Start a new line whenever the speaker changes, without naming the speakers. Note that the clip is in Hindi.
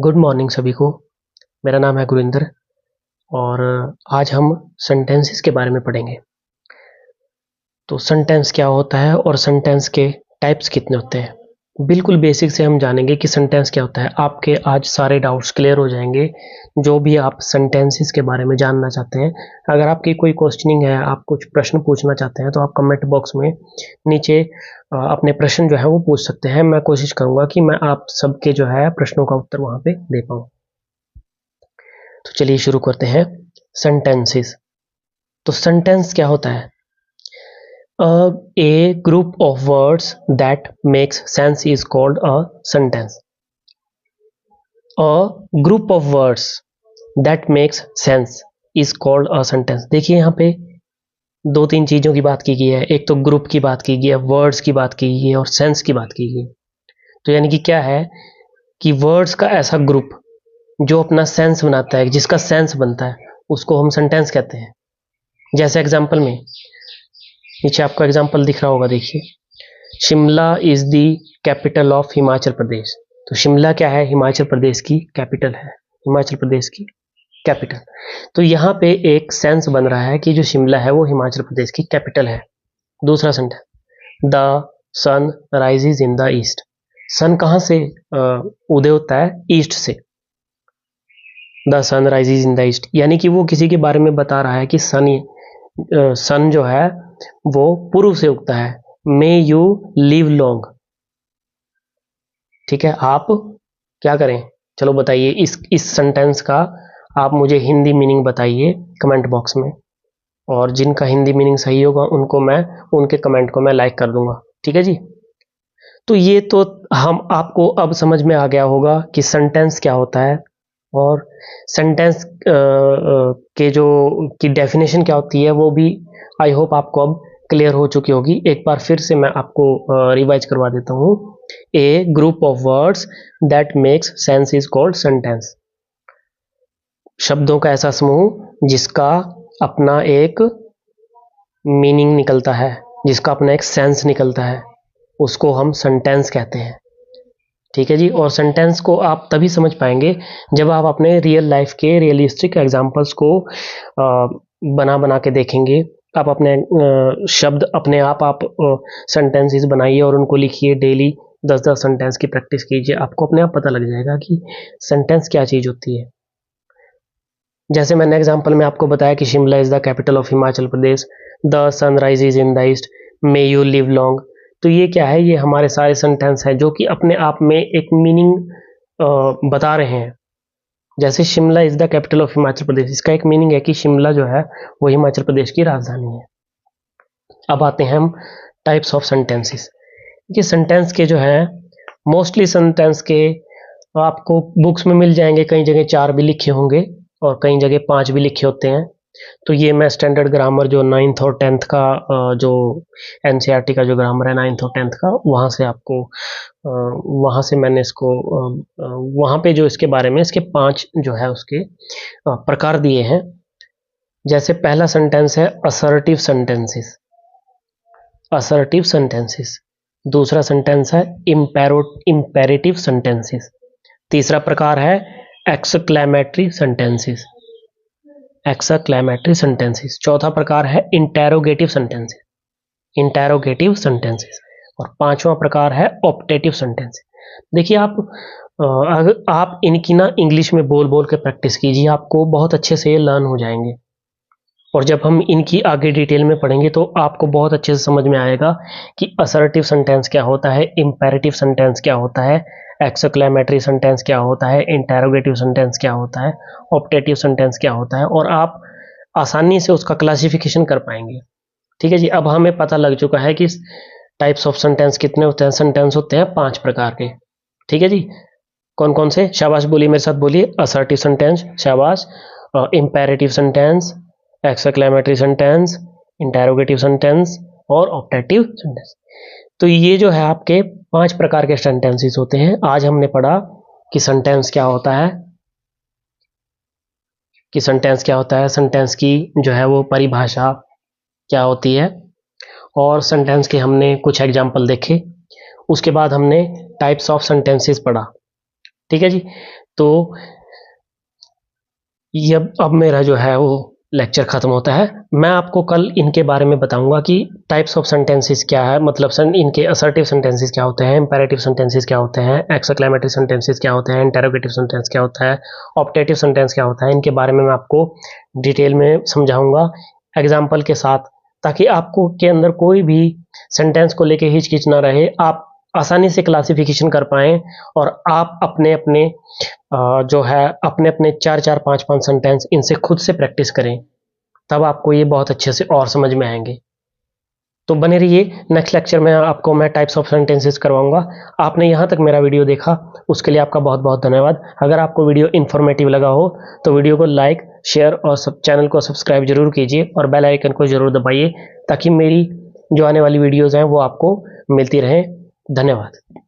गुड मॉर्निंग सभी को। मेरा नाम है गुरिंदर और आज हम सेंटेंसेस के बारे में पढ़ेंगे। तो सेंटेंस क्या होता है और सेंटेंस के टाइप्स कितने होते हैं, बिल्कुल बेसिक से हम जानेंगे कि सेंटेंस क्या होता है। आपके आज सारे डाउट्स क्लियर हो जाएंगे जो भी आप सेंटेंसेस के बारे में जानना चाहते हैं। अगर आपकी कोई क्वेश्चनिंग है, आप कुछ प्रश्न पूछना चाहते हैं तो आप कमेंट बॉक्स में नीचे अपने प्रश्न जो है वो पूछ सकते हैं। मैं कोशिश करूंगा कि मैं आप सबके जो है प्रश्नों का उत्तर वहां पे दे पाऊँ। तो चलिए शुरू करते हैं सेंटेंसेस। तो सेंटेंस क्या होता है? A group of words that makes sense is called a sentence. A group of words that makes sense is called a sentence. देखिए यहाँ पे दो तीन चीजों की बात की गई है। एक तो ग्रुप की बात की गई है, वर्ड्स की बात की गई है और सेंस की बात की गई है। तो यानी कि क्या है कि वर्ड्स का ऐसा ग्रुप जो अपना सेंस बनाता है, जिसका सेंस बनता है, उसको हम सेंटेंस कहते हैं। जैसे एग्जांपल में नीचे आपको एग्जांपल दिख रहा होगा, देखिए, Shimla is the capital of Himachal Pradesh. तो शिमला क्या है? हिमाचल प्रदेश की कैपिटल है, हिमाचल प्रदेश की कैपिटल। तो यहाँ पे एक सेंस बन रहा है कि जो शिमला है वो हिमाचल प्रदेश की कैपिटल है। दूसरा sentence, the sun rises in the east. Sun कहाँ से उदय होता है? ईस्ट से। The sun rises in the east, यानी कि वो किसी के बारे में बता रहा है कि सन जो है वो पूर्व से उगता है। मे यू लिव लॉन्ग। ठीक है, आप क्या करें, चलो बताइए इस सेंटेंस का आप मुझे हिंदी मीनिंग बताइए कमेंट बॉक्स में, और जिनका हिंदी मीनिंग सही होगा उनके कमेंट को मैं लाइक कर दूंगा। ठीक है जी। तो ये तो हम आपको अब समझ में आ गया होगा कि सेंटेंस क्या होता है और सेंटेंस के जो की डेफिनेशन क्या होती है वो भी आई होप आपको अब क्लियर हो चुकी होगी। एक बार फिर से मैं आपको रिवाइज करवा देता हूँ। A group of words that makes sense is called sentence. शब्दों का ऐसा समूह जिसका अपना एक मीनिंग निकलता है, जिसका अपना एक सेंस निकलता है, उसको हम सेंटेंस कहते हैं। ठीक है जी। और सेंटेंस को आप तभी समझ पाएंगे जब आप अपने रियल लाइफ के रियलिस्टिक एग्जांपल्स को बना बना के देखेंगे। आप अपने शब्द अपने आप सेंटेंसेस बनाइए और उनको लिखिए। डेली 10-10 सेंटेंस की प्रैक्टिस कीजिए, आपको अपने आप पता लग जाएगा कि सेंटेंस क्या चीज होती है। जैसे मैंने एग्जांपल में आपको बताया कि Shimla is the capital of Himachal Pradesh, the sun rises in the east, may you live long. तो ये क्या है? ये हमारे सारे सेंटेंस हैं जो कि अपने आप में एक मीनिंग बता रहे हैं। जैसे Shimla is the capital of Himachal Pradesh, इसका एक मीनिंग है कि शिमला जो है वो हिमाचल प्रदेश की राजधानी है। अब आते हैं हम टाइप्स ऑफ सेंटेंसेस। ये सेंटेंस के जो है मोस्टली सेंटेंस के आपको बुक्स में मिल जाएंगे। कई जगह 4 भी लिखे होंगे और कई जगह 5 भी लिखे होते हैं। तो ये मैं स्टैंडर्ड ग्रामर जो 9th और 10th का जो एनसीईआरटी का जो ग्रामर है 9th और 10th का, वहाँ से आपको वहाँ से मैंने इसको वहाँ पे जो इसके बारे में इसके 5 जो है उसके प्रकार दिए हैं। जैसे पहला सेंटेंस है असर्टिव सेंटेंसेस, असर्टिव सेंटेंसेस। दूसरा सेंटेंस है इम्पेरेटिव सेंटेंसेस। तीसरा प्रकार है एक्सक्लेमेटरी सेंटेंसेस, एक्सक्लेमेटरी सेंटेंसेस। चौथा प्रकार है इंटेरोगेटिव सेंटेंसेस, इंटेरोगेटिव सेंटेंसेस। और पांचवा प्रकार है ऑप्टेटिव सेंटेंसेस। देखिए आप इनकी ना इंग्लिश में बोल बोल के प्रैक्टिस कीजिए, आपको बहुत अच्छे से ये लर्न हो जाएंगे। और जब हम इनकी आगे डिटेल में पढ़ेंगे तो आपको बहुत अच्छे से समझ में आएगा कि असर्टिव सेंटेंस क्या होता है, इंपेरेटिव सेंटेंस क्या होता है, एक्सक्लेमेटरी सेंटेंस क्या होता है, इंटेरोगेटिव सेंटेंस क्या होता है, ऑप्टेटिव सेंटेंस क्या होता है, और आप आसानी से उसका क्लासिफिकेशन कर पाएंगे। ठीक है जी। अब हमें पता लग चुका है कि टाइप्स ऑफ सेंटेंस कितने होते हैं। सेंटेंस होते हैं 5 प्रकार के। ठीक है जी। कौन कौन से? शाबाश बोलिए, मेरे साथ बोलिए। असर्टिव सेंटेंस, शाबाश। Imperative sentence, exclamatory sentence, interrogative sentence और ऑप्टेटिव सेंटेंस। तो ये जो है आपके 5 प्रकार के सेंटेंसेस होते हैं। आज हमने पढ़ा कि सेंटेंस क्या होता है, कि सेंटेंस क्या होता है, सेंटेंस की जो है वो परिभाषा क्या होती है, और सेंटेंस के हमने कुछ एग्जाम्पल देखे। उसके बाद हमने टाइप्स ऑफ सेंटेंसेस पढ़ा। ठीक है जी। तो ये अब मेरा जो है वो लेक्चर खत्म होता है। मैं आपको कल इनके बारे में बताऊंगा कि टाइप्स ऑफ सेंटेंसेस क्या है, मतलब इनके असर्टिव सेंटेंसेस क्या होते हैं, इंपेरेटिव सेंटेंसेस क्या होते हैं, एक्सक्लेमेटरी सेंटेंसेस क्या होते हैं, इंटरोगेटिव सेंटेंस क्या होता है, ऑप्टेटिव सेंटेंस क्या होता है। इनके बारे में मैं आपको डिटेल में समझाऊंगा एग्जाम्पल के साथ, ताकि आपको के अंदर कोई भी सेंटेंस को लेके हिचकिच ना रहे, आप आसानी से क्लासिफिकेशन कर पाएँ और आप अपने अपने जो है अपने अपने 4-4 5-5 सेंटेंस इनसे खुद से प्रैक्टिस करें, तब आपको ये बहुत अच्छे से और समझ में आएंगे। तो बने रहिए, नेक्स्ट लेक्चर में आपको मैं टाइप्स ऑफ सेंटेंसेस करवाऊंगा। आपने यहाँ तक मेरा वीडियो देखा उसके लिए आपका बहुत बहुत धन्यवाद। अगर आपको वीडियो इन्फॉर्मेटिव लगा हो तो वीडियो को लाइक, शेयर और चैनल को सब्सक्राइब जरूर कीजिए और बेल आइकन को जरूर दबाइए, ताकि मेरी जो आने वाली वीडियोज़ हैं वो आपको मिलती रहें। धन्यवाद।